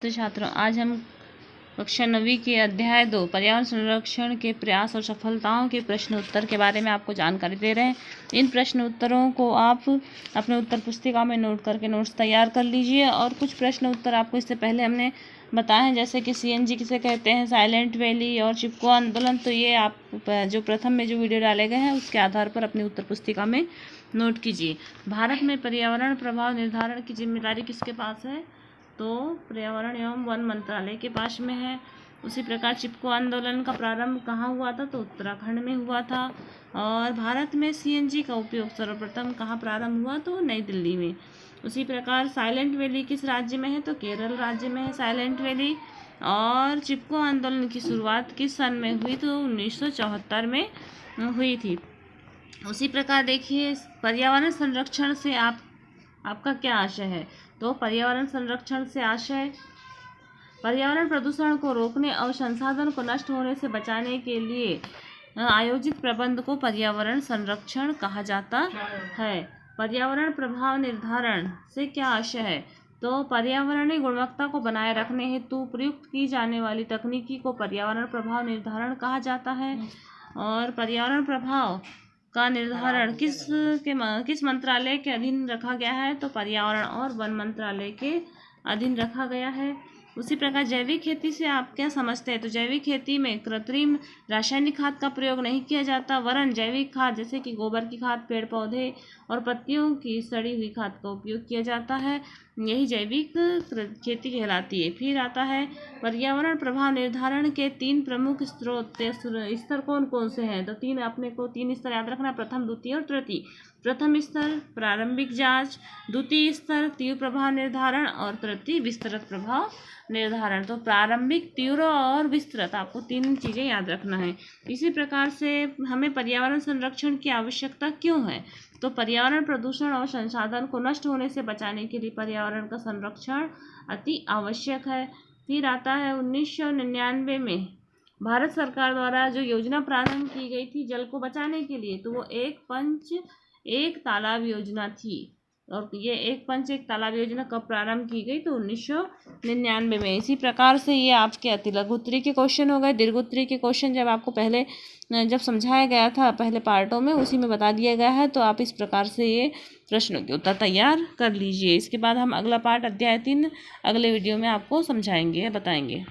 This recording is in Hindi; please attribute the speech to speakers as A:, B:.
A: तो छात्रों, आज हम कक्षा 9वीं के अध्याय 2 पर्यावरण संरक्षण के प्रयास और सफलताओं के प्रश्न उत्तर के बारे में आपको जानकारी दे रहे हैं। इन प्रश्न उत्तरों को आप अपने उत्तर पुस्तिका में नोट करके नोट्स तैयार कर लीजिए। और कुछ प्रश्न उत्तर आपको इससे पहले हमने बताए हैं, जैसे कि CNG किसे कहते हैं, साइलेंट वैली और चिपको आंदोलन। तो ये आप जो प्रथम में जो वीडियो डाले गए हैं उसके आधार पर अपनी उत्तर पुस्तिका में नोट कीजिए। भारत में पर्यावरण प्रभाव निर्धारण की जिम्मेदारी किसके पास है? तो पर्यावरण एवं वन मंत्रालय के पास में है। उसी प्रकार चिपको आंदोलन का प्रारंभ कहाँ हुआ था? तो उत्तराखंड में हुआ था। और भारत में CNG का उपयोग सर्वप्रथम कहाँ प्रारंभ हुआ? तो नई दिल्ली में। उसी प्रकार साइलेंट वैली किस राज्य में है? तो केरल राज्य में है साइलेंट वैली। और चिपको आंदोलन की शुरुआत किस सन में हुई? तो 1974 में हुई थी। उसी प्रकार देखिए, पर्यावरण संरक्षण से आपका क्या आशय है? तो पर्यावरण संरक्षण से आशय पर्यावरण प्रदूषण को रोकने और संसाधन को नष्ट होने से बचाने के लिए आयोजित प्रबंध को पर्यावरण संरक्षण कहा जाता है। पर्यावरण प्रभाव निर्धारण से क्या आशय है? तो पर्यावरणीय गुणवत्ता को बनाए रखने हेतु प्रयुक्त की जाने वाली तकनीकी को पर्यावरण प्रभाव निर्धारण कहा जाता है। और पर्यावरण प्रभाव का निर्धारण किस मंत्रालय के अधीन रखा गया है? तो पर्यावरण और वन मंत्रालय के अधीन रखा गया है। उसी प्रकार जैविक खेती से आप क्या समझते हैं? तो जैविक खेती में कृत्रिम रासायनिक खाद का प्रयोग नहीं किया जाता, वरन जैविक खाद जैसे कि गोबर की खाद, पेड़ पौधे और पत्तियों की सड़ी हुई खाद का उपयोग किया जाता है। यही जैविक खेती कहलाती है। फिर आता है पर्यावरण प्रभाव निर्धारण के 3 प्रमुख स्तर कौन कौन से हैं? तो अपने को 3 स्तर याद रखना, प्रथम, द्वितीय और तृतीय। प्रथम स्तर प्रारंभिक जांच, द्वितीय स्तर तीव्र प्रभाव निर्धारण और तृतीय विस्तृत प्रभाव निर्धारण। तो प्रारंभिक, तीव्र और विस्तृत, आपको 3 चीज़ें याद रखना है। इसी प्रकार से हमें पर्यावरण संरक्षण की आवश्यकता क्यों है? तो पर्यावरण प्रदूषण और संसाधन को नष्ट होने से बचाने के लिए पर्यावरण का संरक्षण अति आवश्यक है। फिर आता है 1999 में भारत सरकार द्वारा जो योजना प्रारंभ की गई थी जल को बचाने के लिए, तो वो एक तालाब योजना थी। और ये एक तालाब योजना कब प्रारंभ की गई? तो 1999 में। इसी प्रकार से ये आपके अति लघु उत्तरीय के क्वेश्चन हो गए। दीर्घ उत्तरीय के क्वेश्चन जब आपको पहले जब समझाया गया था पहले पार्टों में, उसी में बता दिया गया है। तो आप इस प्रकार से ये प्रश्नों के उत्तर तैयार कर लीजिए। इसके बाद हम अगला पार्ट अध्याय 3 अगले वीडियो में आपको समझाएंगे, बताएंगे।